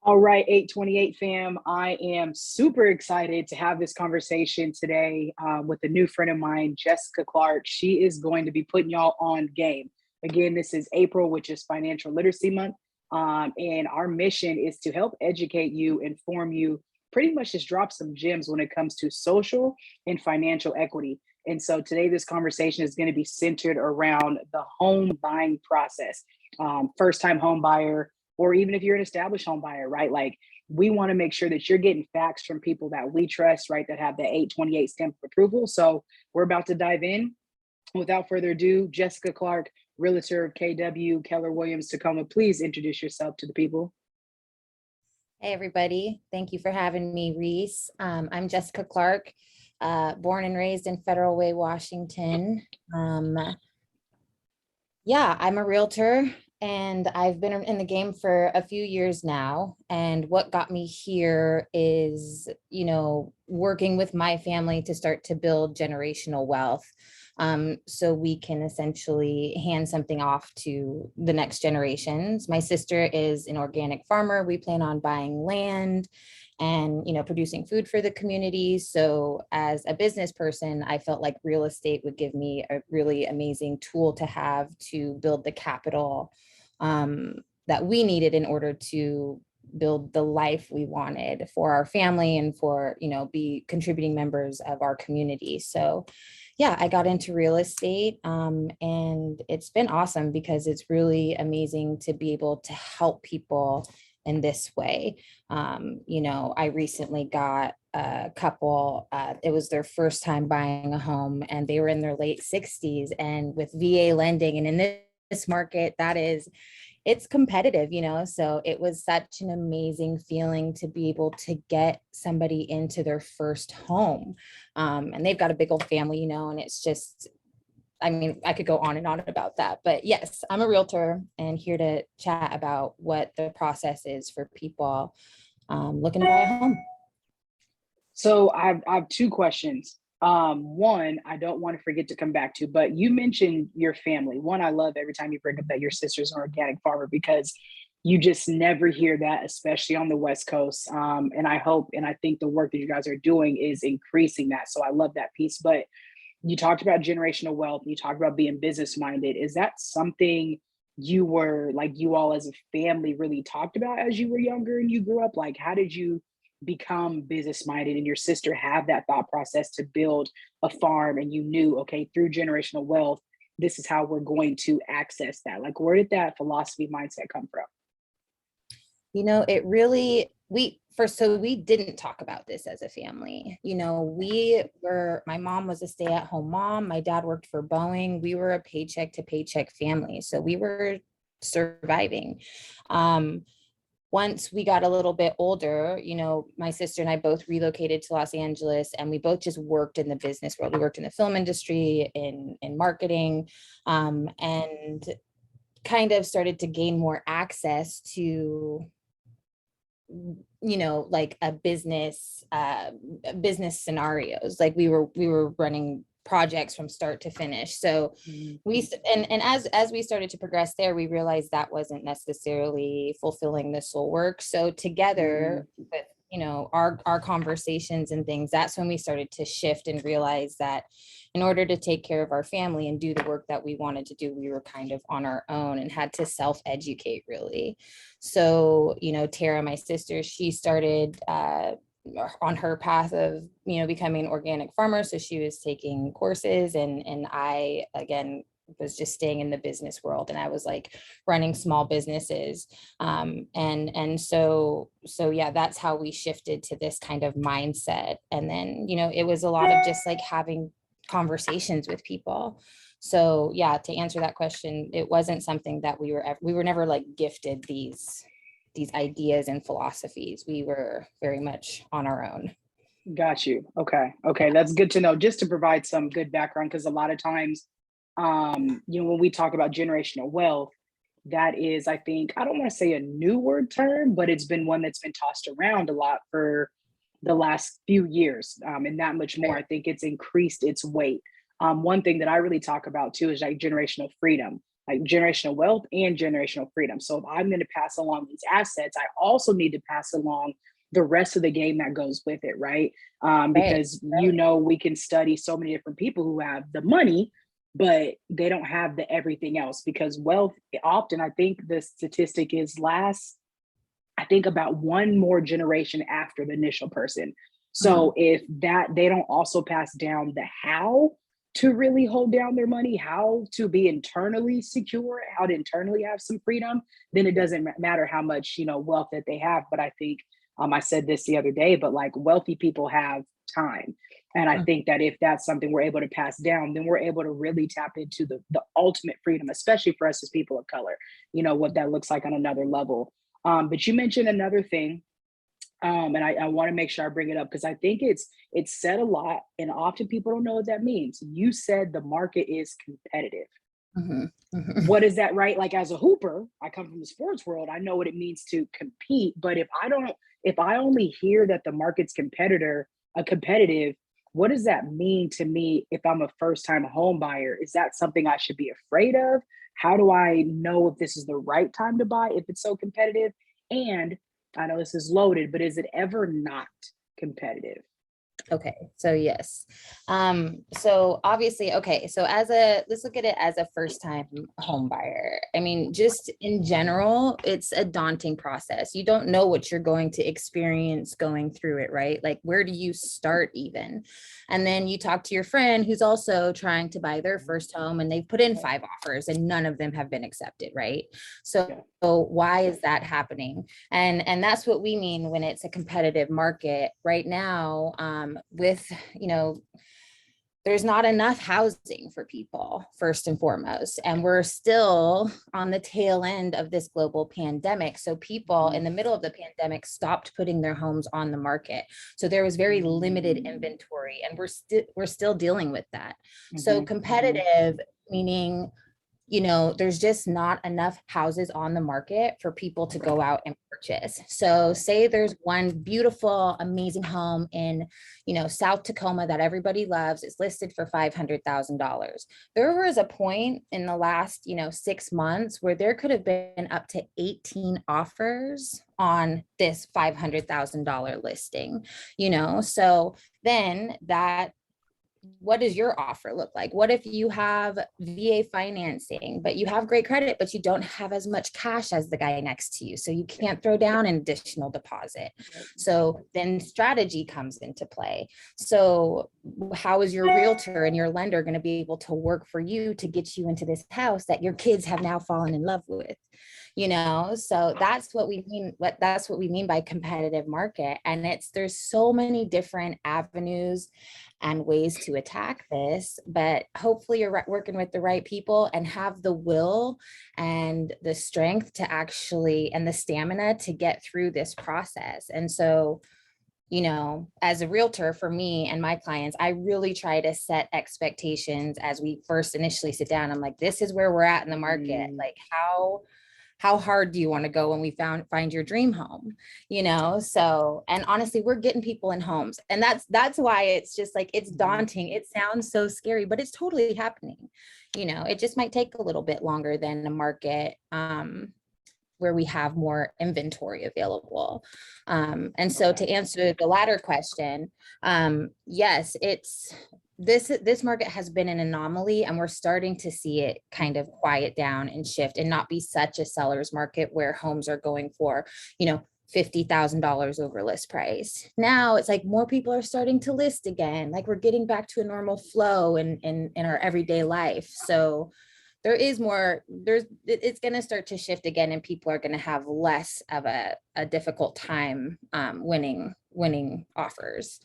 All right, 828 fam. I am super excited to have this conversation today with a new friend of mine, Jessica Clark. She is going to be putting y'all on game. Again, this is April, which is Financial Literacy Month. And our mission is to help educate you, inform you, pretty much just drop some gems when it comes to social and financial equity. And so today, this conversation is going to be centered around the home buying process. First time home buyer, or even if you're an established home buyer, right? Like we want to make sure that you're getting facts from people that we trust, right? That have the 828 stamp of approval. So we're about to dive in. Without further ado, Jessica Clark, Realtor of KW, Keller Williams, Tacoma, please introduce yourself to the people. Hey, everybody. Thank you for having me, Rees. I'm Jessica Clark, born and raised in Federal Way, Washington. Yeah, I'm a realtor and I've been in the game for a few years now. And what got me here is, working with my family to start to build generational wealth. So we can essentially hand something off to the next generations. My sister is an organic farmer. We plan on buying land and producing food for the community. So as a business person, I felt like real estate would give me a really amazing tool to have to build the capital that we needed in order to build the life we wanted for our family and for be contributing members of our community. So yeah, I got into real estate, and it's been awesome because it's really amazing to be able to help people in this way. I recently got a couple, it was their first time buying a home and they were in their late 60s, and with VA lending and in this market, it's competitive, so it was such an amazing feeling to be able to get somebody into their first home. And they've got a big old family, and it's just, I could go on and on about that, but yes, I'm a realtor and here to chat about what the process is for people looking to buy a home. So I have two questions. One, I don't want to forget to come back to, but you mentioned your family. One, I love every time you bring up that your sister's an organic farmer because you just never hear that, especially on the West Coast. And I hope and I think the work that you guys are doing is increasing that. So I love that piece. But you talked about generational wealth, you talked about being business minded. Is that something you all as a family really talked about as you were younger and you grew up? Like, how did you become business minded and your sister have that thought process to build a farm and you knew, okay, through generational wealth, this is how we're going to access that? Like, where did that philosophy mindset come from? It really, we didn't talk about this as a family. My mom was a stay-at-home mom. My dad worked for Boeing. We were a paycheck to paycheck family. So we were surviving. Once we got a little bit older, my sister and I both relocated to Los Angeles and we both just worked in the business world. We worked in the film industry, in marketing, and kind of started to gain more access to like a business scenarios. Like we were running projects from start to finish. So as we started to progress there, we realized that wasn't necessarily fulfilling the soul work. So together with our conversations and things, that's when we started to shift and realize that in order to take care of our family and do the work that we wanted to do, we were kind of on our own and had to self-educate really. So, Tara, my sister, she started on her path of, becoming an organic farmer. So she was taking courses and I, again, was just staying in the business world and I was like running small businesses. So yeah, that's how we shifted to this kind of mindset. And then, it was a lot of just like having conversations with people. So yeah, to answer that question, it wasn't something that we were never like gifted these ideas and philosophies. We were very much on our own. Got you. Okay. That's good to know, just to provide some good background, because a lot of times, when we talk about generational wealth, that is, I think, I don't want to say a new word term, but it's been one that's been tossed around a lot for the last few years. And that much more, I think it's increased its weight. One thing that I really talk about too is like generational freedom. like generational wealth and generational freedom. So if I'm going to pass along these assets, I also need to pass along the rest of the game that goes with it, right? Right. Because you know, we can study so many different people who have the money, but they don't have the everything else. Because wealth, often, I think the statistic is last, I think about one more generation after the initial person. Mhm. So if that they don't also pass down the how to really hold down their money, how to be internally secure, how to internally have some freedom, then it doesn't matter how much, you know, wealth that they have. But I think I said this the other day, but like wealthy people have time. And I Mm. think that if that's something we're able to pass down, then we're able to really tap into the ultimate freedom, especially for us as people of color, you know, what that looks like on another level. But you mentioned another thing, and I want to make sure I bring it up because I think it's said a lot, and often people don't know what that means. You said the market is competitive. Mhm. Mhm. What is that, right? Like as a hooper, I come from the sports world. I know what it means to compete. But if I only hear that the market's competitive, what does that mean to me if I'm a first time home buyer? Is that something I should be afraid of? How do I know if this is the right time to buy if it's so competitive? And I know this is loaded, but is it ever not competitive? Okay, so yes. So obviously, okay, so let's look at it as a first time home buyer. I mean, just in general, it's a daunting process. You don't know what you're going to experience going through it, right? Like, where do you start even? And then you talk to your friend who's also trying to buy their first home and they've put in 5 offers and none of them have been accepted, right? So Yeah. why is that happening? And that's what we mean when it's a competitive market right now. With, you know, there's not enough housing for people, first and foremost, and we're still on the tail end of this global pandemic. So people in the middle of the pandemic stopped putting their homes on the market, so there was very limited inventory, and we're still dealing with that. So Mhm, mhm. competitive meaning, you know, there's just not enough houses on the market for people to go out and purchase. So say there's one beautiful, amazing home in, you know, South Tacoma that everybody loves. It's listed for $500,000. There was a point in the last, you know, 6 months where there could have been up to 18 offers on this $500,000 listing, you know? So then that, what does your offer look like? What if you have VA financing, but you have great credit, but you don't have as much cash as the guy next to you? So you can't throw down an additional deposit. So then strategy comes into play. So how is your realtor and your lender going to be able to work for you to get you into this house that your kids have now fallen in love with? You know, so that's what we mean by competitive market. And there's so many different avenues and ways to attack this, but hopefully you're working with the right people and have the will and the strength to actually, and the stamina to get through this process. And so, you know, as a realtor, for me and my clients, I really try to set expectations as we first initially sit down. I'm like, this is where we're at in the market. Mm, Like, how hard do you want to go when we find your dream home, you know? So, and honestly, we're getting people in homes, and that's why it's just like, it's mhm. daunting. It sounds so scary, but it's totally happening. You know, it just might take a little bit longer than a market where we have more inventory available. And so Okay. to answer the latter question, yes, it's this market has been an anomaly, and we're starting to see it kind of quiet down and shift and not be such a seller's market where homes are going for, you know, $50,000 over list price. Now it's like more people are starting to list again. Like we're getting back to a normal flow in our everyday life. So there is more, it's going to start to shift again, and people are going to have less of a difficult time winning offers.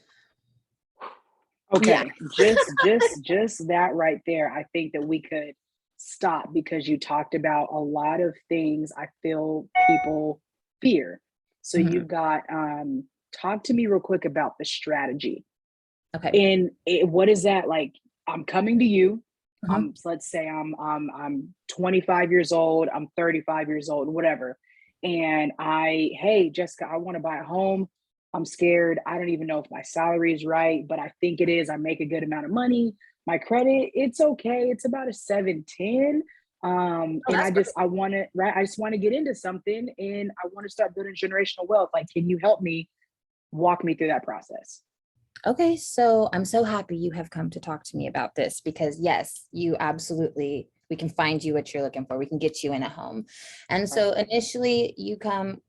Yeah. Okay, just that right there. I think that we could stop because you talked about a lot of things I feel people fear. So Mhm. you've got talk to me real quick about the strategy. Okay. And what is that like? I'm coming to you. Mhm. So let's say I'm 25 years old, I'm 35 years old, whatever. And hey, Jessica, I want to buy a home. I'm scared. I don't even know if my salary is right, but I think it is. I make a good amount of money. My credit, it's okay. It's about a 710. Oh, And that's great. I want to, right. I just want to get into something and I want to start building generational wealth. Like, can you help me walk me through that process? Okay, so I'm so happy you have come to talk to me about this because yes, you absolutely, we can find you what you're looking for. We can get you in a home. And Right. so initially you come,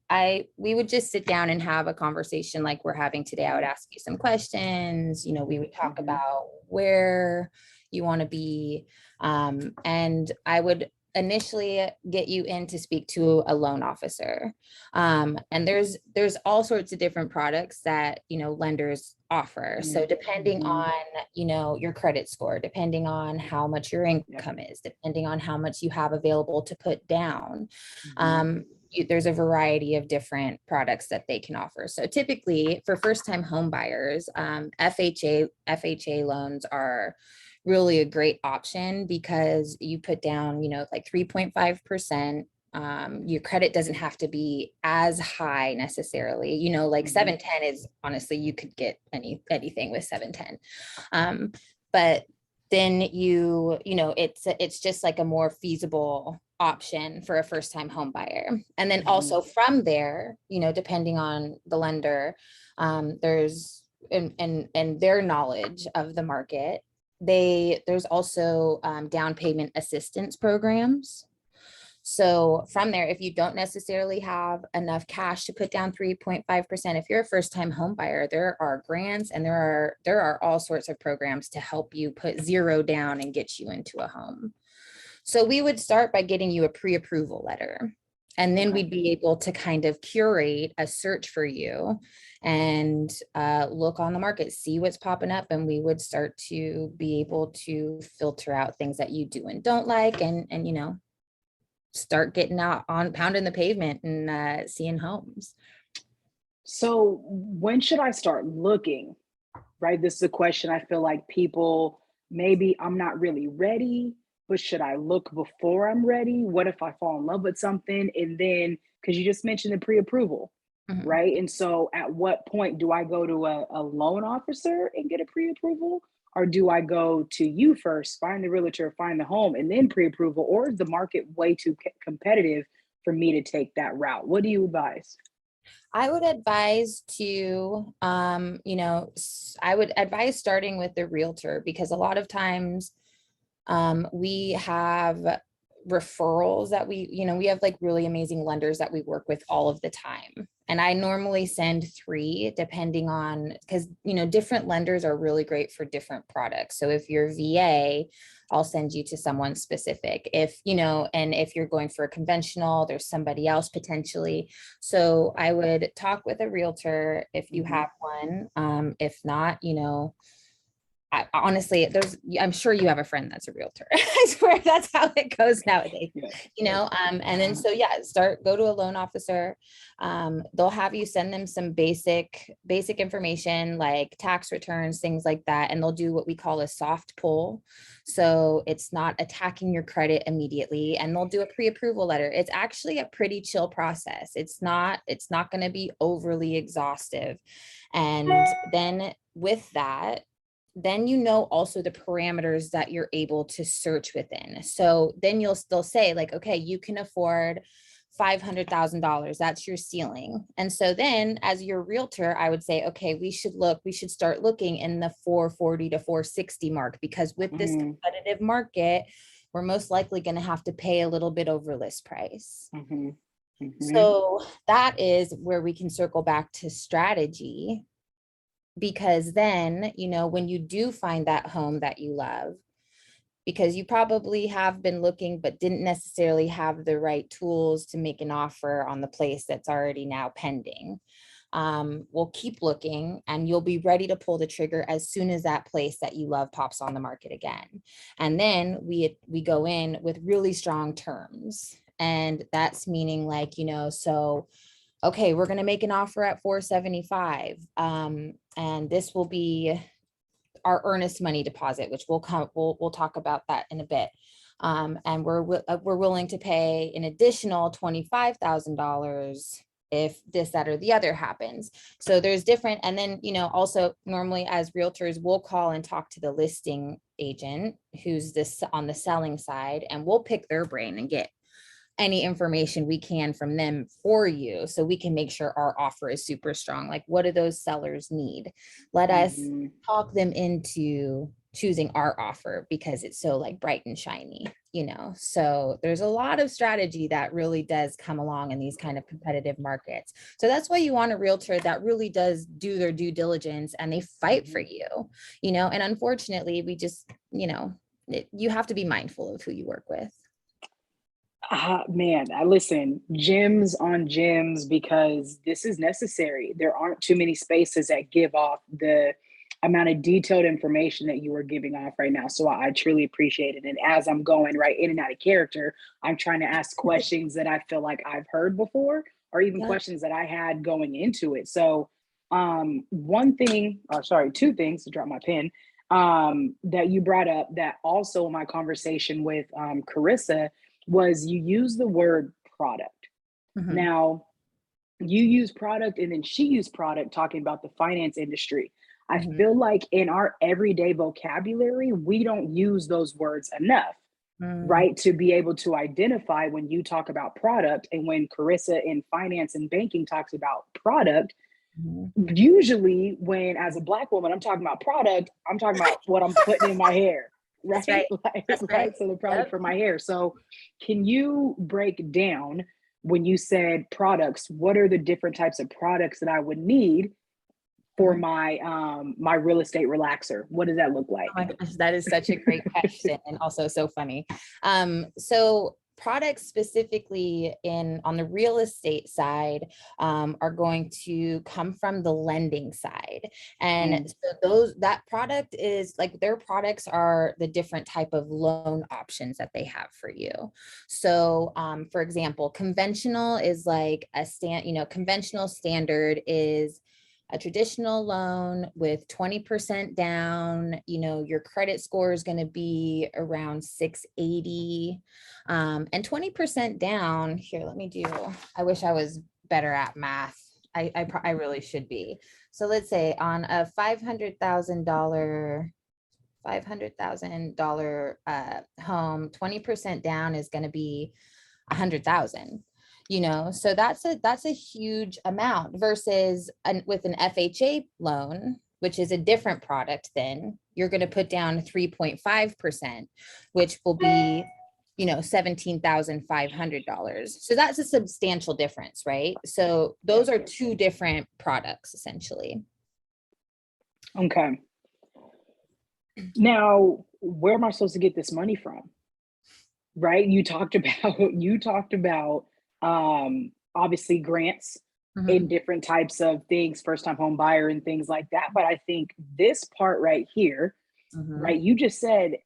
we would just sit down and have a conversation like we're having today. I would ask you some questions, we would talk Mm-hmm. about where you want to be. And I would initially get you in to speak to a loan officer. And there's all sorts of different products that, lenders offer. So depending Mm-hmm. on, your credit score, depending on how much your Yep. income is, depending on how much you have available to put down, Mm-hmm. there's a variety of different products that they can offer. So typically for first time home buyers, FHA loans are really a great option because you put down, like 3.5%. Your credit doesn't have to be as high necessarily, like Mm-hmm. 710 is honestly, you could get anything with 710. But then it's just like a more feasible option for a first time home buyer. And then Mm-hmm. also from there, depending on the lender, there's and their knowledge of the market, there's also down payment assistance programs. So from there, if you don't necessarily have enough cash to put down 3.5%, if you're a first time home buyer, there are grants and there are all sorts of programs to help you put zero down and get you into a home. So we would start by getting you a pre-approval letter. And then Okay. we'd be able to kind of curate a search for you and look on the market, see what's popping up. And we would start to be able to filter out things that you do and don't like and start getting out on pounding the pavement and seeing homes. So when should I start looking? Right. This is a question I feel like people, maybe I'm not really ready, but should I look before I'm ready? What if I fall in love with something? And then, because you just mentioned the pre approval, Mhm. right? And so at what point do I go to a loan officer and get a pre approval? Or do I go to you first, find the realtor, find the home, and then pre approval? Or is the market way too competitive for me to take that route? What do you advise? I would advise I would advise starting with the realtor because a lot of times we have referrals that we have like really amazing lenders that we work with all of the time. And I normally send 3 depending on, because, different lenders are really great for different products. So if you're VA, I'll send you to someone specific. And if you're going for a conventional, there's somebody else potentially. So I would talk with a realtor if you Mm-hmm. have one. If not, honestly, I'm sure you have a friend that's a realtor. I swear that's how it goes nowadays, Yeah. and then so yeah, go to a loan officer. They'll have you send them some basic information like tax returns, things like that, and they'll do what we call a soft pull. So it's not attacking your credit immediately, and they'll do a pre-approval letter. It's actually a pretty chill process. It's not going to be overly exhaustive. And then with that, then also the parameters that you're able to search within. So then you'll still say like, okay, you can afford $500,000. That's your ceiling. And so then as your realtor, I would say, okay, we should start looking in the 440 to 460 mark, because with this Mm-hmm. competitive market, we're most likely going to have to pay a little bit over list price. Mm-hmm. Mm-hmm. So that is where we can circle back to strategy, because then, when you do find that home that you love, because you probably have been looking but didn't necessarily have the right tools to make an offer on the place that's already now pending. We'll keep looking and you'll be ready to pull the trigger as soon as that place that you love pops on the market again. And then we go in with really strong terms. And that's meaning like, so okay, we're going to make an offer at 475. And this will be our earnest money deposit, which we'll talk about that in a bit. And we're willing to pay an additional $25,000 if this, that, or the other happens. So there's different, and then, also normally as realtors, we'll call and talk to the listing agent who's this on the selling side, and we'll pick their brain and get any information we can from them for you, so we can make sure our offer is super strong. Like, what do those sellers need? Let us talk them into choosing our offer because it's so like bright and shiny, you know? So there's a lot of strategy that really does come along in these kind of competitive markets. So that's why you want a realtor that really does do their due diligence and they fight for you, you know? And unfortunately, we just, you know, you have to be mindful of who you work with. Man, I listen, gems on gems, because this is necessary. There aren't too many spaces that give off the amount of detailed information that you are giving off right now. So I truly appreciate it. And as I'm going right in and out of character, I'm trying to ask questions that I feel like I've heard before, or even questions that I had going into it. So one thing, or sorry, two things, to drop my pen, that you brought up that also in my conversation with Carissa was you use the word product. Now, you use product and then she used product talking about the finance industry. I feel like in our everyday vocabulary, we don't use those words enough, right? To be able to identify when you talk about product and when Carissa in finance and banking talks about product. Usually, when as a Black woman, I'm talking about product, I'm talking about what I'm putting in my hair. Right? That's right. Like, That's right. right. So the product for my hair. So can you break down when you said products, what are the different types of products that I would need for my my real estate relaxer? What does that look like? Oh my gosh, that is such a great question and also so funny. So products specifically on the real estate side are going to come from the lending side. And so that product is like, their products are the different type of loan options that they have for you. So for example, conventional is like conventional standard is a traditional loan with 20% down. You know, your credit score is going to be around 680, and 20% down here. I wish I was better at math. I really should be. So let's say on a $500,000 home, 20% down is going to be 100,000. You know, so that's a huge amount versus with an FHA loan, which is a different product. Then you're going to put down 3.5%, which will be, you know, $17,500. So that's a substantial difference, right? So those are two different products essentially. Okay. Now, where am I supposed to get this money from? Right? You talked about obviously grants in different types of things, first time home buyer and things like that. But I think this part right here, right? You just said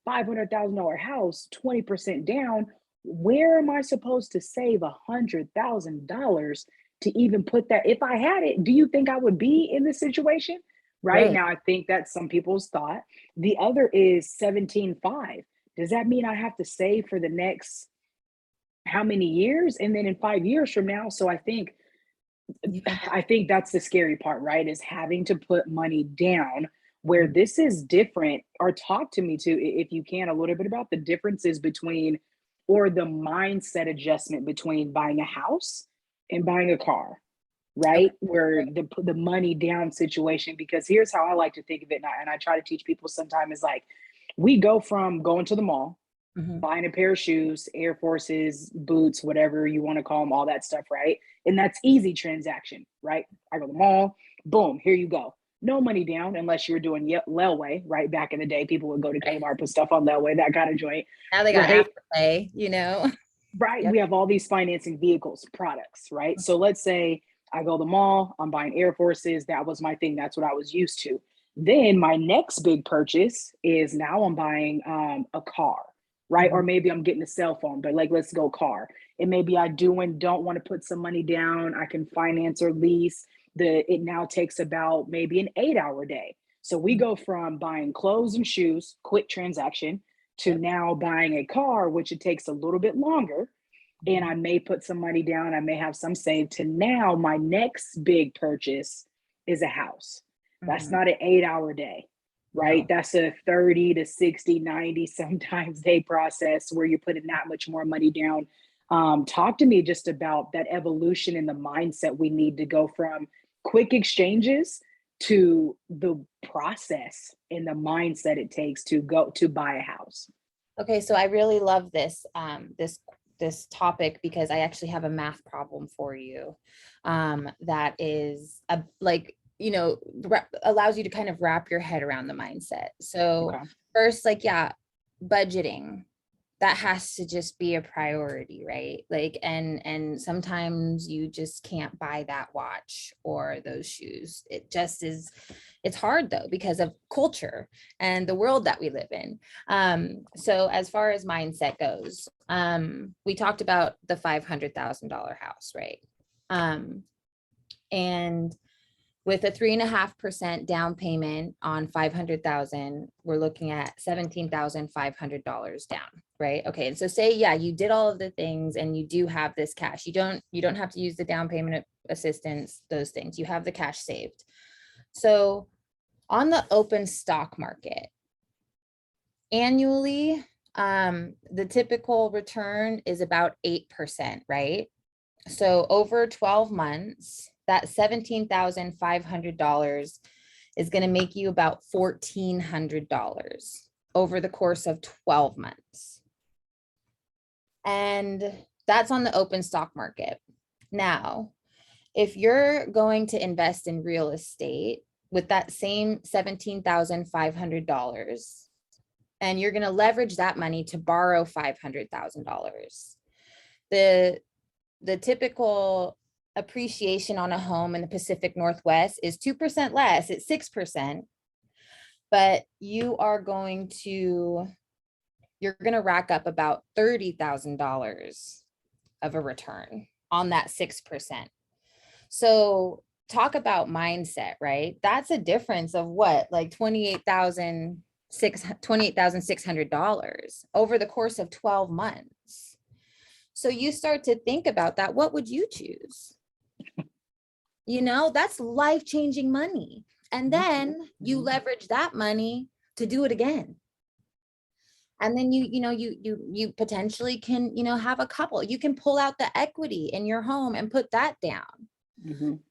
$500,000 house, 20% down. Where am I supposed to save $100,000 to even put that? If I had it, do you think I would be in this situation? Right now, I think that's some people's thought. The other is 17.5. Does that mean I have to save for the next how many years? And then in 5 years from now. So I think that's the scary part, right? Is having to put money down where this is different. Or talk to me too, if you can, a little bit about the differences between, or the mindset adjustment between buying a house and buying a car, right? Where the money down situation, because here's how I like to think of it. And I try to teach people sometimes is like, we go from going to the mall, buying a pair of shoes, Air Forces, boots, whatever you want to call them, all that stuff, right? And that's easy transaction, right? I go to the mall, boom, here you go. No money down unless you're doing Lelway, right? Back in the day, people would go to Kmart, put stuff on Lelway, that kind of joint. Now they got Afterpay, you know? Right. Yep. We have all these financing vehicles, products, right? So let's say I go to the mall, I'm buying Air Forces. That was my thing. That's what I was used to. Then my next big purchase is now I'm buying a car, right? Or maybe I'm getting a cell phone, but like, let's go car. And maybe I do and don't want to put some money down. I can finance or lease. It now takes about maybe an 8-hour day. So we go from buying clothes and shoes, quick transaction, to now buying a car, which it takes a little bit longer. And I may put some money down. I may have some saved, to now my next big purchase is a house. That's not an 8-hour day, right? That's a 30 to 60, 90 sometimes day process where you're putting that much more money down. Talk to me just about that evolution in the mindset we need to go from quick exchanges to the process and the mindset it takes to go to buy a house. Okay, so I really love this topic because I actually have a math problem for you, that is allows you to kind of wrap your head around the mindset. So Okay. first, like, yeah, budgeting, that has to just be a priority, right? Like, and sometimes you just can't buy that watch or those shoes. It just is, it's hard though, because of culture and the world that we live in. So as far as mindset goes, we talked about the $500,000 house, right? And with a 3.5% down payment on 500,000, we're looking at $17,500 down, right? Okay, and so say, yeah, you did all of the things and you do have this cash. You don't have to use the down payment assistance, those things. You have the cash saved. So on the open stock market, annually, the typical return is about 8%, right? So over 12 months, that $17,500 is going to make you about $1,400 over the course of 12 months. And that's on the open stock market. Now, if you're going to invest in real estate with that same $17,500, and you're going to leverage that money to borrow $500,000, the typical appreciation on a home in the Pacific Northwest is 2% less, it's 6%, but you're going to rack up about $30,000 of a return on that 6%. So talk about mindset, right? That's a difference of what, like $28,600 over the course of 12 months. So you start to think about that. What would you choose? That's life-changing money. And then you leverage that money to do it again. And then you potentially can, have a couple. You can pull out the equity in your home and put that down.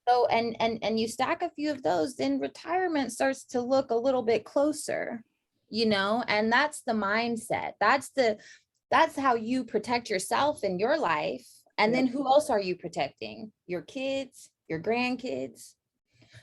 So, and you stack a few of those, then retirement starts to look a little bit closer, and that's the mindset. That's how you protect yourself in your life. And then who else are you protecting? Your kids, your grandkids.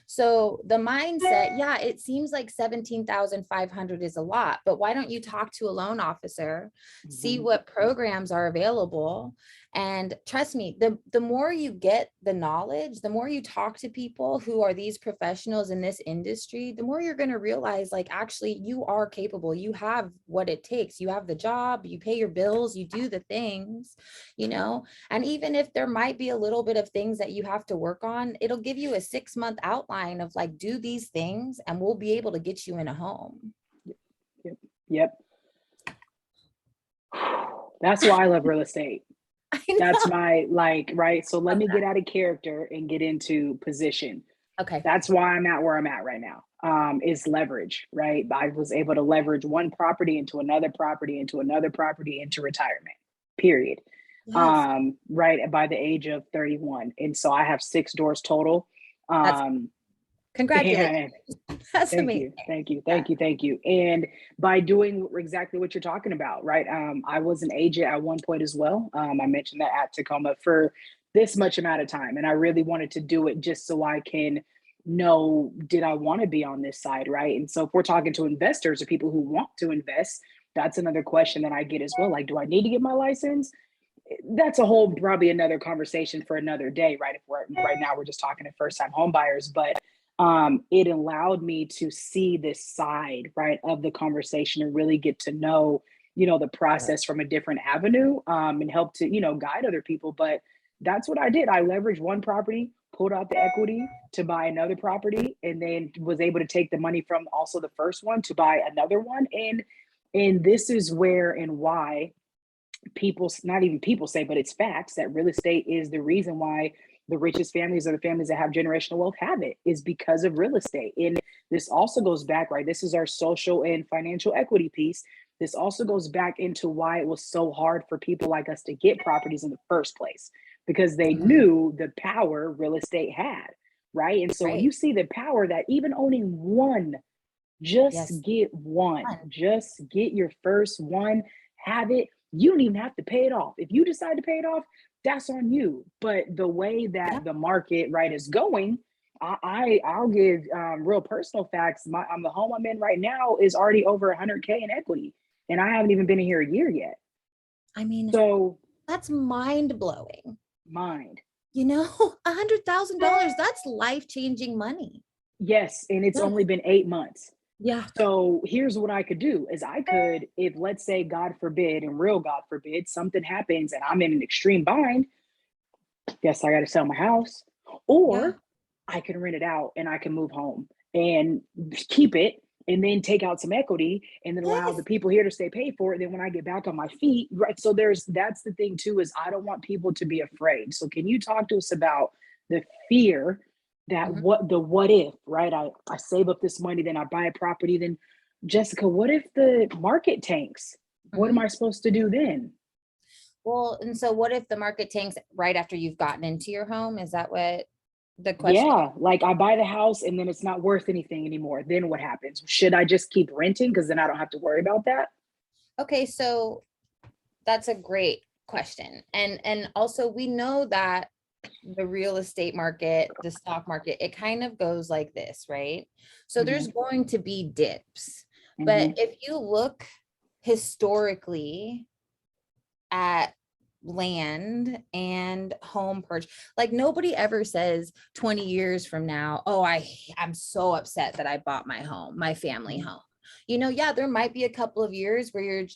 So the mindset, yeah, it seems like 17,500 is a lot, but why don't you talk to a loan officer, see what programs are available? And trust me, the more you get the knowledge, the more you talk to people who are these professionals in this industry, the more you're going to realize, like, actually you are capable. You have what it takes. You have the job, you pay your bills, you do the things, and even if there might be a little bit of things that you have to work on, it'll give you a 6-month outline of, like, do these things and we'll be able to get you in a home. Yep. That's why I love real estate. That's my, right. So let me get out of character and get into position. Okay. That's why I'm at where I'm at right now. Is leverage, right? I was able to leverage one property into another property, into another property, into retirement, period. Yes. Right by the age of 31. And so I have 6 doors total. Congratulations. That's Thank amazing. Thank you. And by doing exactly what you're talking about, right? I was an agent at one point as well. I mentioned that at Tacoma for this much amount of time. And I really wanted to do it just so I can know, did I want to be on this side, right? And so if we're talking to investors or people who want to invest, that's another question that I get as well. Like, do I need to get my license? That's a whole, probably another conversation for another day, right? If we're right now, we're just talking to first time home buyers, but it allowed me to see this side, right, of the conversation and really get to know, the process from a different avenue, and help to, guide other people. But that's what I did. I leveraged one property, pulled out the equity to buy another property, and then was able to take the money from also the first one to buy another one. And this is where and why not even people say, but it's facts that real estate is the reason why the richest families or the families that have generational wealth have it, is because of real estate. And this also goes back, right? This is our social and financial equity piece. This also goes back into why it was so hard for people like us to get properties in the first place, because they Mhm. knew the power real estate had, right? And so when Right. you see the power that even owning one, just Yes. get one. Fun. Just get your first one. Have it. You don't even have to pay it off. If you decide to pay it off, that's on you. But the way Yeah. that the market right is going, I'll give real personal facts. The home I'm in right now is already over 100K in equity, and I haven't even been in here a year yet. I mean, So that's mind blowing. mind. You know, $100,000, that's life-changing money. Yes, and it's Yes. only been 8 months. Yeah. So here's what I could do is I could, if let's say, God forbid, and real God forbid, something happens and I'm in an extreme bind, guess I got to sell my house, Yeah. or I can rent it out and I can move home and keep it and then take out some equity and then allow the Yes. people here to stay paid for it. Then when I get back on my feet, right? So that's the thing too, is I don't want people to be afraid. So can you talk to us about the fear that Mhm. what if, right? I save up this money, then I buy a property, then Jessica, what if the market tanks? What am Mhm. I supposed to do then? Well, and so what if the market tanks right after you've gotten into your home? Is that what the question? Yeah, like I buy the house and then it's not worth anything anymore. Then what happens? Should I just keep renting because then I don't have to worry about that? Okay, so that's a great question. And also we know that the real estate market, the stock market, it kind of goes like this, right? So there's Hmm. going to be dips. But Hmm. if you look historically at land and home purchase, like nobody ever says 20 years from now, oh, I'm so upset that I bought my home, my family home. You know, yeah, there might be a couple of years where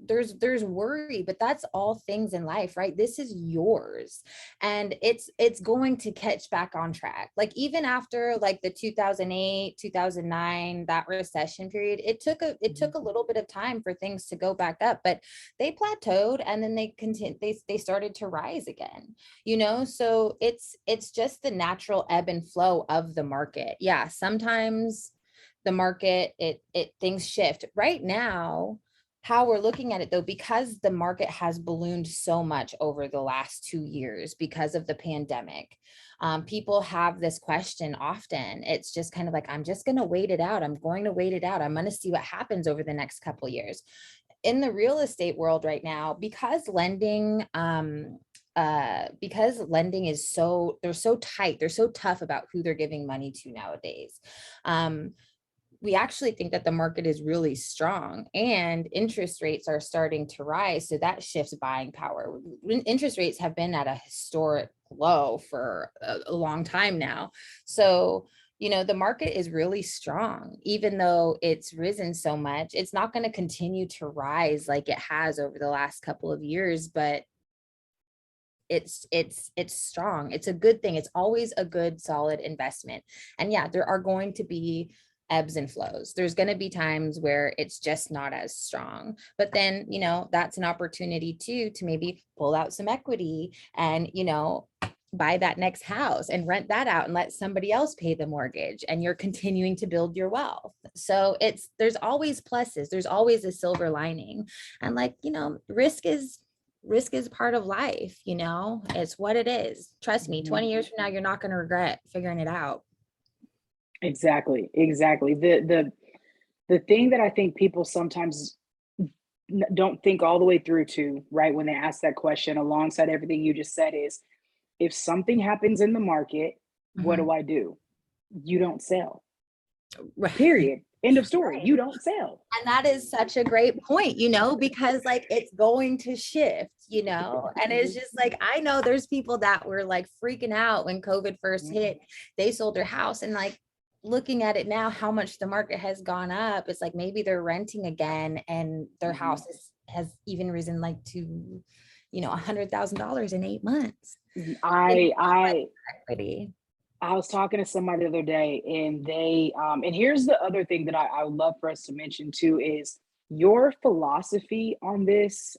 there's worry, but that's all things in life, right? This is yours, and it's going to catch back on track. Like even after like the 2008 2009, that recession period, it Hmm. took a little bit of time for things to go back up, but they plateaued and then they started to rise again, you know? So it's just the natural ebb and flow of the market. Yeah, sometimes the market, it things shift. Right now, how we're looking at it though, because the market has ballooned so much over the last 2 years because of the pandemic, people have this question often. It's just kind of like, I'm just going to wait it out. I'm going to wait it out. I'm going to see what happens over the next couple of years. In the real estate world right now, because lending is so, they're so tight, they're so tough about who they're giving money to nowadays. We actually think that the market is really strong and interest rates are starting to rise. So that shifts buying power. When interest rates have been at a historic low for a long time now. So, you know, the market is really strong. Even though it's risen so much, it's not going to continue to rise like it has over the last couple of years, but it's strong. It's a good thing. It's always a good solid investment. And yeah, there are going to be ebbs and flows. There's going to be times where it's just not as strong, but then, you know, that's an opportunity too to maybe pull out some equity and, you know, buy that next house and rent that out and let somebody else pay the mortgage, and you're continuing to build your wealth. So there's always pluses, there's always a silver lining. And like, you know, risk is part of life, you know, it's what it is. Trust me, Hmm. 20 years from now, you're not going to regret figuring it out. Exactly, exactly. The thing that I think people sometimes don't think all the way through to, right, when they ask that question, alongside everything you just said, is if something happens in the market, what Mhm. do I do? You don't sell. Right. Period. End of story. You don't sell. And that is such a great point, you know, because like it's going to shift, you know, and it's Mhm. just like, I know there's people that were like freaking out when COVID first Mhm. hit, they sold their house, and like looking at it now, how much the market has gone up, it's like maybe they're renting again and their Mhm. house has even risen like to, you know, $100,000 in 8 months. Think I about like I equity. I was talking to somebody the other day, and they and here's the other thing that I would love for us to mention too is your philosophy on this,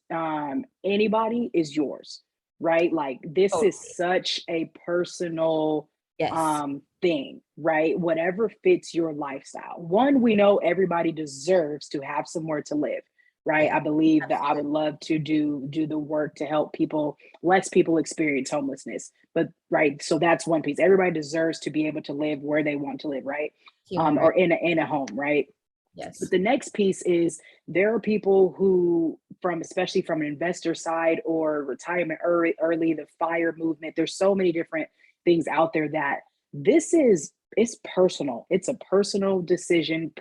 anybody, is yours, right? Like this is Totally. such a personal Yes. thing, right? Whatever fits your lifestyle. One, we know everybody deserves to have somewhere to live, right? Yeah. I believe that I would Absolutely. love to do the work to help people, less people experience homelessness. But right, so that's one piece. Everybody deserves to be able to live where they want to live, right? Human Or rights. in a home, right? But Yes. the next piece is there are people who, from especially from an investor side or retirement early, the fire movement, there's so many different things out there that this is it's personal. It's a personal decision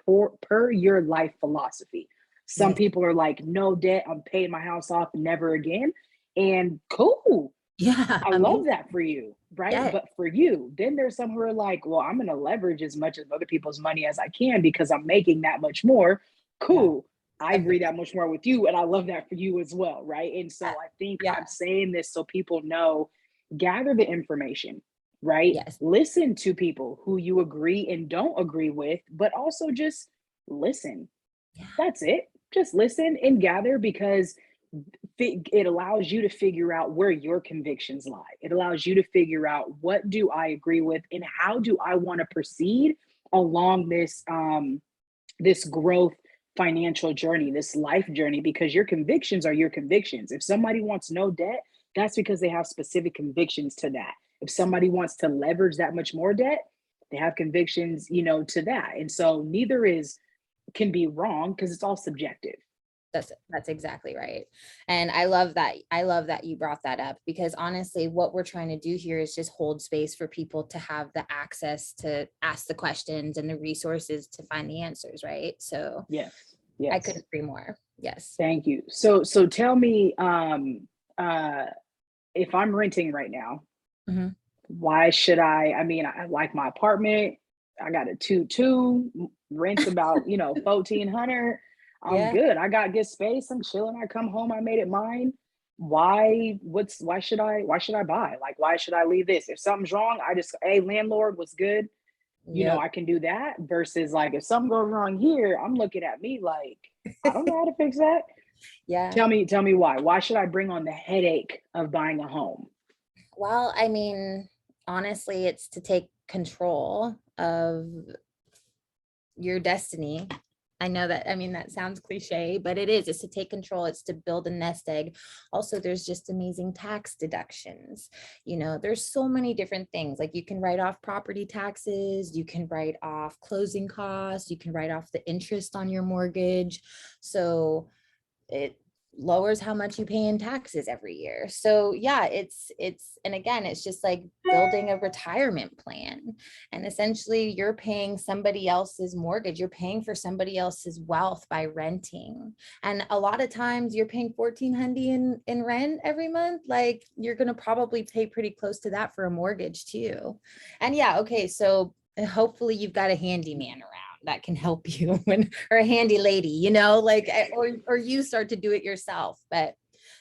per your life philosophy. Some Yes. people are like, no debt, I'm paying my house off, never again. And cool. Yeah. I love Amazing. that for you, right? Yes. But for you, then there's some who are like, well, I'm going to leverage as much of other people's money as I can because I'm making that much more. Yeah. Cool. I agree Agree. that much more with you. And I love that for you as well, right? And so Yeah. I think Yeah. I'm saying this so people know, gather the information, right? Yes. Listen to people who you agree and don't agree with, but also just listen. Yeah. That's it. Just listen and gather because it allows you to figure out where your convictions lie. It allows you to figure out what do I agree with and how do I want to proceed along this growth financial journey, this life journey, because your convictions are your convictions. If somebody wants no debt, that's because they have specific convictions to that. If somebody wants to leverage that much more debt, they have convictions, to that. And so neither is can be wrong because it's all subjective. That's exactly right. And I love that. I love that you brought that up because honestly, what we're trying to do here is just hold space for people to have the access to ask the questions and the resources to find the answers, right? So Yes. I Yes. couldn't agree more. Yes. Thank you. So tell me, uh, if I'm renting right now, Mhm. why should I mean, I like my apartment. I got a 2-2, rents about, 1,400. I'm Yeah. good. I got good space. I'm chilling. I come home, I made it mine. Why should I buy? Like, why should I leave this? If something's wrong, I just, hey, landlord, was good? Yep. I can do that versus like if something goes wrong here, I'm looking at me like, I don't know how to fix that. Yeah. Tell me why. Why should I bring on the headache of buying a home? Well, I mean, honestly, it's to take control of your destiny. I know that, I mean, that sounds cliche, but it is. It's to take control. It's to build a nest egg. Also, there's just amazing tax deductions. There's so many different things. Like you can write off property taxes, you can write off closing costs, you can write off the interest on your mortgage. So it lowers how much you pay in taxes every year. So yeah, and again, it's just like building a retirement plan. And essentially you're paying somebody else's mortgage, you're paying for somebody else's wealth by renting. And a lot of times you're paying 1,400 in rent every month. Like you're gonna probably pay pretty close to that for a mortgage too. And yeah, okay, so hopefully you've got a handyman around that can help you when, or a handy lady, like, or you start to do it yourself. But,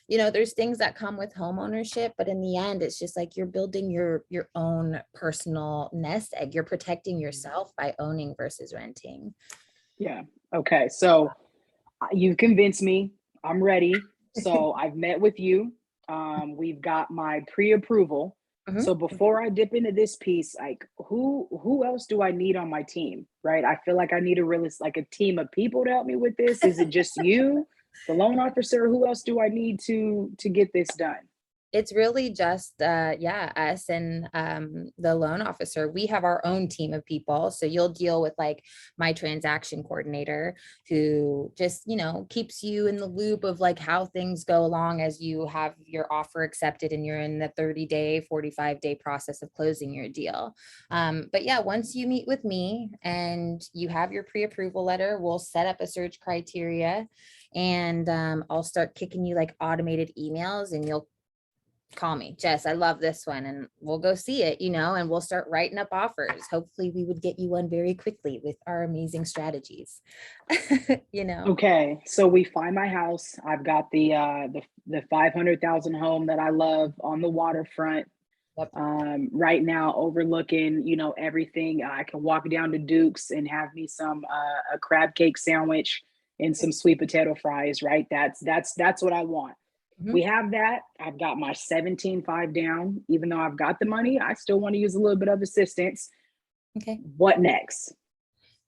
there's things that come with home ownership, but in the end, it's just like you're building your own personal nest egg. You're protecting yourself by owning versus renting. Yeah. Okay. So you've convinced me. I'm ready. So I've met with you. We've got my pre-approval. Mhm. So before I dip into this piece, like who else do I need on my team? Right. I feel like I need like a team of people to help me with this. Is it just you, the loan officer? Who else do I need to get this done? It's really just yeah, us and the loan officer. We have our own team of people, so you'll deal with like my transaction coordinator, who just keeps you in the loop of like how things go along as you have your offer accepted and you're in the 30-day 45-day process of closing your deal. But yeah, once you meet with me and you have your pre-approval letter, we'll set up a search criteria, and I'll start kicking you like automated emails, and you'll call me, Jess, I love this one, and we'll go see it, and we'll start writing up offers. Hopefully we would get you one very quickly with our amazing strategies. you know Okay, so we find my house. I've got the 500,000 home that I love on the waterfront. yep. Right now overlooking, everything. I can walk down to Duke's and have me some a crab cake sandwich, and some sweet potato fries, right? That's what I want. Mhm. We have that. I've got my 17.5 down. Even though I've got the money, I still want to use a little bit of assistance. Okay. What next?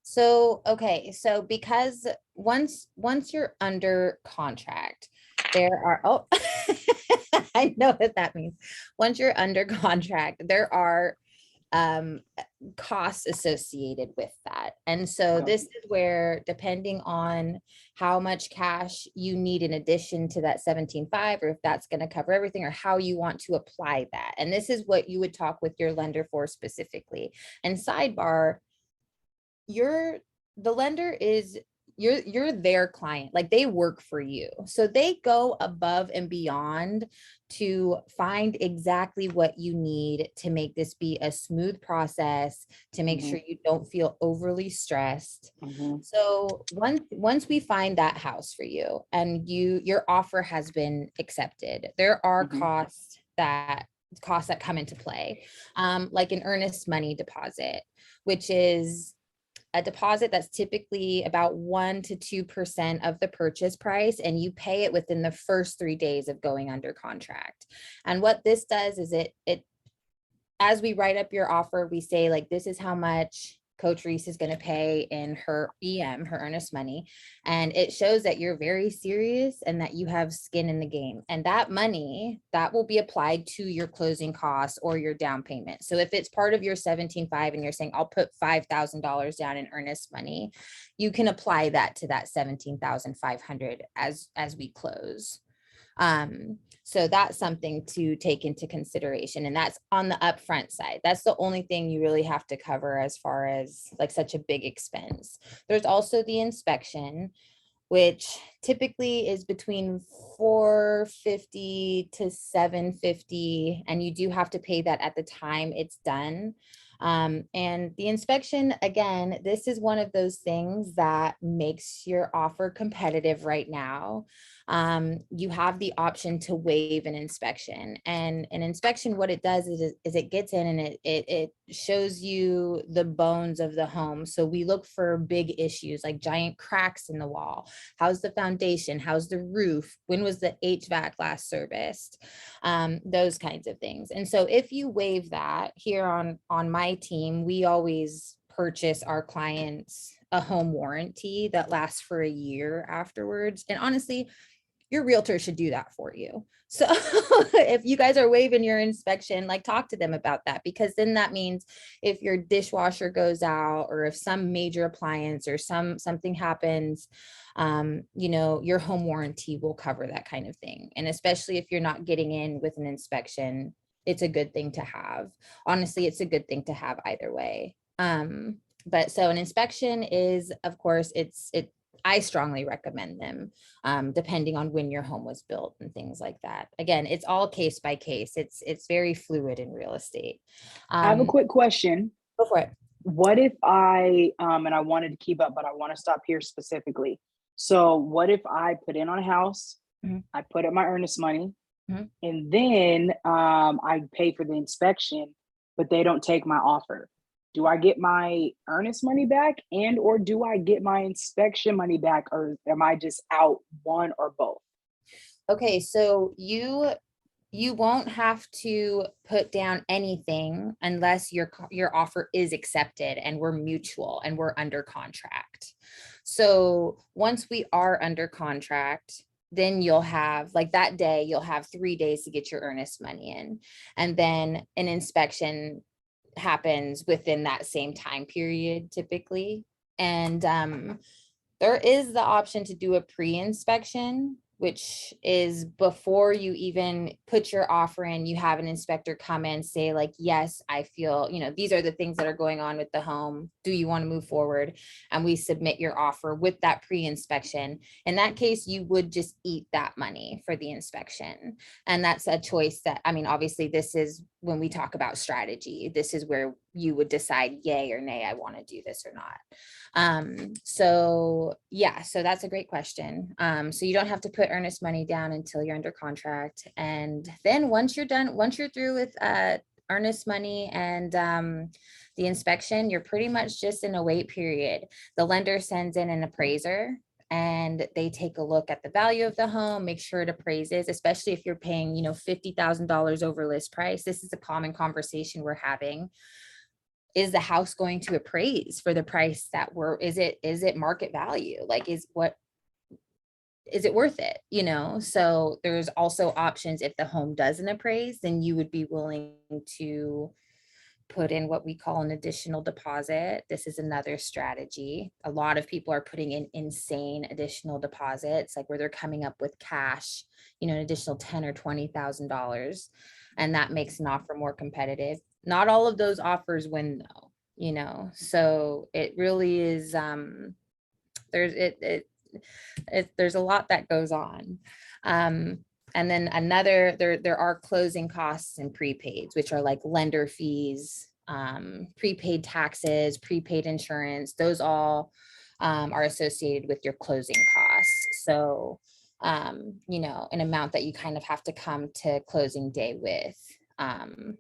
So, okay. So because once you're under contract, there are, oh, I know what that means. Once you're under contract, there are um costs associated with that. And so Okay. this is where, depending on how much cash you need in addition to that 17.5, or if that's going to cover everything, or how you want to apply that. And this is what you would talk with your lender for specifically. And sidebar, you're the lender is you're their client, like they work for you, so they go above and beyond to find exactly what you need to make this be a smooth process, to make Mm-hmm. sure you don't feel overly stressed. Mm-hmm. So once we find that house for you and your offer has been accepted, there are Mm-hmm. costs that come into play, like an earnest money deposit, which is a deposit that's typically about 1 to 2% of the purchase price, and you pay it within the first 3 days of going under contract. And what this does is it as we write up your offer, we say, like, this is how much Coach Rees is going to pay in her her earnest money. And it shows that you're very serious and that you have skin in the game. And that money that will be applied to your closing costs or your down payment. So if it's part of your 17.5 and you're saying, I'll put $5,000 down in earnest money, you can apply that to that 17,500 as we close. So that's something to take into consideration. And that's on the upfront side. That's the only thing you really have to cover as far as like such a big expense. There's also the inspection, which typically is between 450 to 750, and you do have to pay that at the time it's done. And the inspection, again, this is one of those things that makes your offer competitive right now. You have the option to waive an inspection, and an inspection, what it does is it gets in and it shows you the bones of the home. So we look for big issues like giant cracks in the wall. How's the foundation? How's the roof? When was the HVAC last serviced? Those kinds of things. And so if you waive that, here on my team, we always purchase our clients a home warranty that lasts for a year afterwards. And honestly, your realtor should do that for you. So if you guys are waiving your inspection, like, talk to them about that, because then that means if your dishwasher goes out, or if some major appliance or something happens, your home warranty will cover that kind of thing. And especially if you're not getting in with an inspection, it's a good thing to have. Honestly, it's a good thing to have either way. But so an inspection is, of course, I strongly recommend them, depending on when your home was built and things like that. Again, it's all case by case. It's very fluid in real estate. I have a quick question. Go for it. What if and I wanted to keep up, but I want to stop here specifically. So what if I put in on a house, Mhm. I put up my earnest money, Mhm. and then I pay for the inspection, but they don't take my offer? Do I get my earnest money back, and or do I get my inspection money back, or am I just out one or both? Okay, so you won't have to put down anything unless your offer is accepted and we're mutual and we're under contract. So once we are under contract, then you'll have, like, that day, you'll have 3 days to get your earnest money in. And then an inspection happens within that same time period typically. And there is the option to do a pre-inspection, which is before you even put your offer in, you have an inspector come in, say, like, yes, I feel, these are the things that are going on with the home. Do you want to move forward? And we submit your offer with that pre-inspection. In that case, you would just eat that money for the inspection. And that's a choice that, I mean, obviously this is when we talk about strategy, this is where you would decide yay or nay, I want to do this or not. So yeah, so that's a great question. So you don't have to put earnest money down until you're under contract. And then once you're done, once you're through with earnest money and the inspection, you're pretty much just in a wait period. The lender sends in an appraiser, and they take a look at the value of the home, make sure it appraises, especially if you're paying, $50,000 over list price. This is a common conversation we're having. Is the house going to appraise for the price that is it market value? Like, is it worth it? So there's also options. If the home doesn't appraise, then you would be willing to put in what we call an additional deposit. This is another strategy. A lot of people are putting in insane additional deposits, like where they're coming up with cash, an additional $10,000 or $20,000, and that makes an offer more competitive. Not all of those offers win though, so it really is, there's a lot that goes on. And then there are closing costs and prepaids, which are like lender fees, prepaid taxes, prepaid insurance. Those all are associated with your closing costs. So, an amount that you kind of have to come to closing day with, and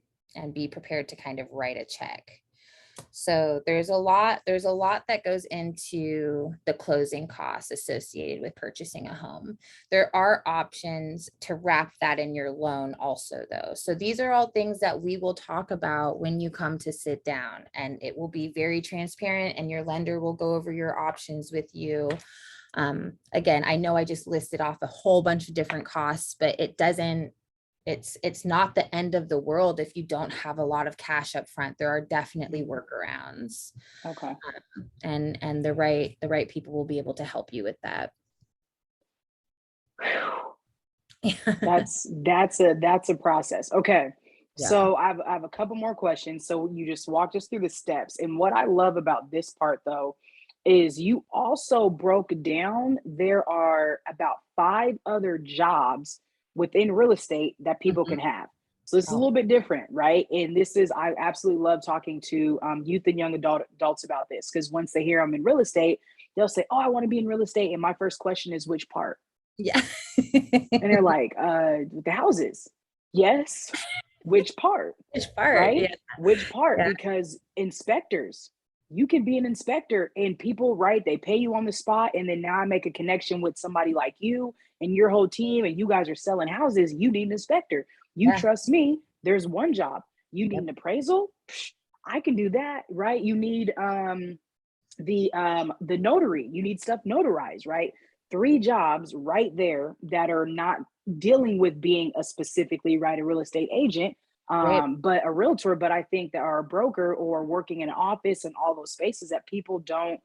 be prepared to kind of write a check. So there's a lot that goes into the closing costs associated with purchasing a home. There are options to wrap that in your loan also though. So these are all things that we will talk about when you come to sit down, and it will be very transparent, and your lender will go over your options with you. Again, I know I just listed off a whole bunch of different costs, but it's not the end of the world if you don't have a lot of cash up front. There are definitely workarounds. Okay. And the right people will be able to help you with that. That's a process. Okay. Yeah. So I have a couple more questions. So you just walked us through the steps. And what I love about this part though, is you also broke down, there are about 5 other jobs within real estate that people can have. So it's a little bit different, right? And I absolutely love talking to youth and young adults about this, because once they hear I'm in real estate, they'll say, oh, I want to be in real estate. And my first question is, which part? Yeah. And they're like, the houses. Yes. Which part? Which part? Right? Yeah. Which part? Yeah. Because inspectors, you can be an inspector and people, right? They pay you on the spot. And then now I make a connection with somebody like you and your whole team, and you guys are selling houses. You need an inspector. You trust me. There's one job. You need an appraisal. I can do that, right? You need the notary. You need stuff notarized, right? 3 jobs right there that are not dealing with being a specifically a real estate agent, but a realtor. But I think that are a broker or working in an office and all those spaces that people don't,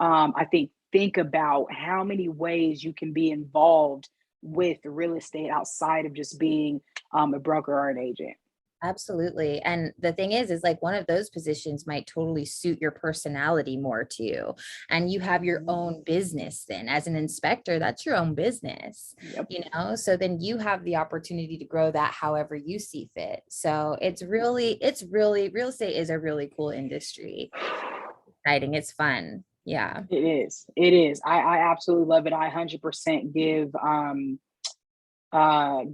I think about how many ways you can be involved with real estate outside of just being a broker or an agent. Absolutely. And the thing is like one of those positions might totally suit your personality more too. And you have your own business then. As an inspector, that's your own business, so then you have the opportunity to grow that however you see fit. So it's really, real estate is a really cool industry. Exciting. It's fun. Yeah. It is. I absolutely love it. I 100%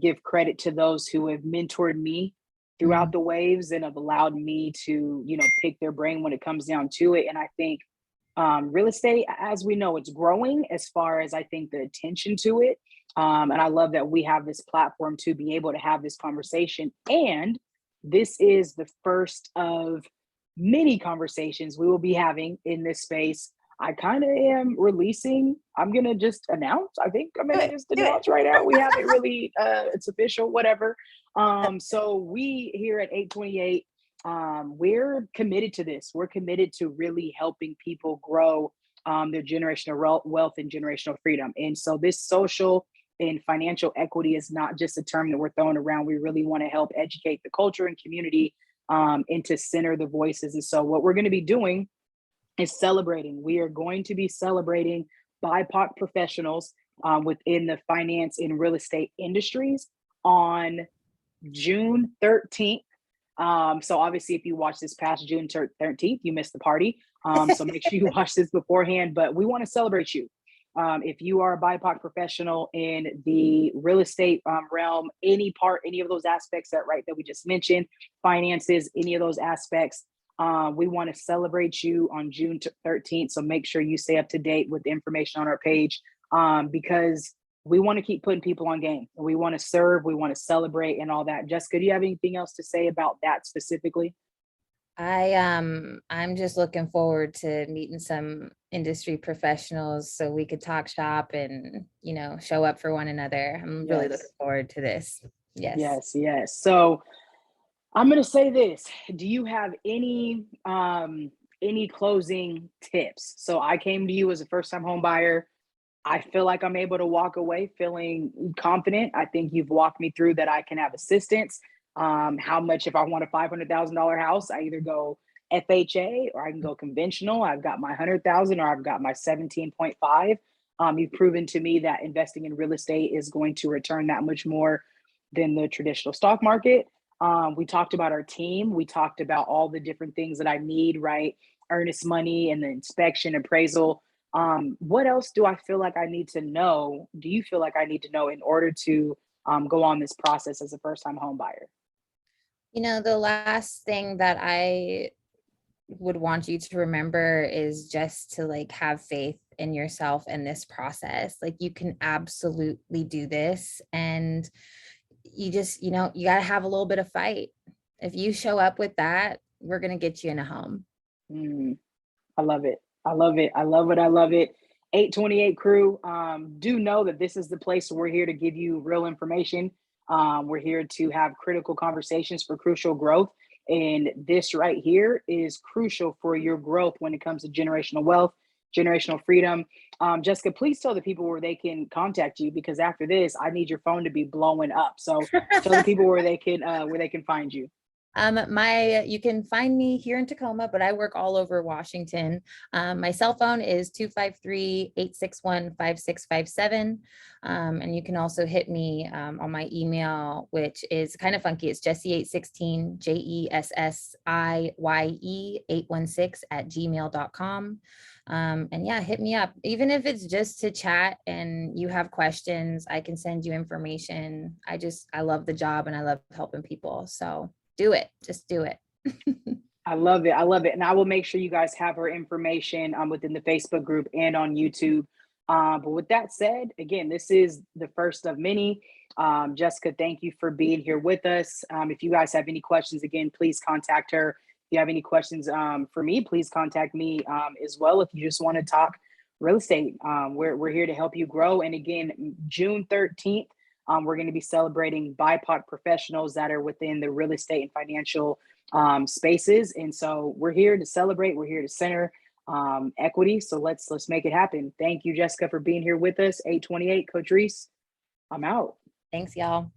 give credit to those who have mentored me throughout the waves and have allowed me to, pick their brain when it comes down to it. And I think real estate, as we know, it's growing as far as I think the attention to it. And I love that we have this platform to be able to have this conversation. And this is the first of many conversations we will be having in this space. I kind of am releasing. I'm going to just announce. I think I'm going to just announce right now. We haven't really, it's official, whatever. So we here at 828, we're committed to this. We're committed to really helping people grow their generational wealth and generational freedom. And so this social and financial equity is not just a term that we're throwing around. We really want to help educate the culture and community and to center the voices. And so what we're going to be doing is celebrating. We are going to be celebrating BIPOC professionals within the finance and real estate industries on June 13th. So obviously, if you watch this past June 13th, you missed the party. So make sure you watch this beforehand, but we want to celebrate you. If you are a BIPOC professional in the real estate realm, any of those aspects that we just mentioned, finances, any of those aspects, we want to celebrate you on June 13th. So make sure you stay up to date with the information on our page. because we want to keep putting people on game. We want to serve, we want to celebrate and all that. Jessica, do you have anything else to say about that specifically? I'm just looking forward to meeting some industry professionals so we could talk shop and, show up for one another. I'm really looking Yes, forward to this. Yes. yes, yes. So I'm gonna say this. Do you have any closing tips? So I came to you as a first time home buyer. I feel like I'm able to walk away feeling confident. I think you've walked me through that I can have assistance. How much, if I want a $500,000 house, I either go FHA or I can go conventional. I've got my 100,000 or I've got my 17.5. You've proven to me that investing in real estate is going to return that much more than the traditional stock market. We talked about our team. We talked about all the different things that I need, right? Earnest money and the inspection, appraisal. What else do I feel like I need to know? Do you feel like I need to know in order to go on this process as a first time home buyer? The last thing that I would want you to remember is just to have faith in yourself and this process. You can absolutely do this. And you just, you got to have a little bit of fight. If you show up with that, we're going to get you in a home. Mm, I love it. I love it. I love it. I love it. 828 crew, do know that this is the place where we're here to give you real information. We're here to have critical conversations for crucial growth. And this right here is crucial for your growth when it comes to generational wealth, generational freedom. Jessica, please tell the people where they can contact you because after this, I need your phone to be blowing up. So tell the people where they can find you. You can find me here in Tacoma, but I work all over Washington. My cell phone is 253-861-5657. And you can also hit me on my email, which is kind of funky. It's Jessie816, JESSIYE816 @gmail.com. And yeah, hit me up. Even if it's just to chat and you have questions, I can send you information. I love the job and I love helping people. So do it. Just do it. I love it. I love it. And I will make sure you guys have her information within the Facebook group and on YouTube. But with that said, again, this is the first of many. Jessica, thank you for being here with us. If you guys have any questions, again, please contact her. If you have any questions for me, please contact me as well. If you just want to talk real estate, we're here to help you grow. And again, June 13th, we're going to be celebrating BIPOC professionals that are within the real estate and financial spaces. And so we're here to celebrate. We're here to center equity. So let's make it happen. Thank you, Jessica, for being here with us. 828, Coach Rees, I'm out. Thanks, y'all.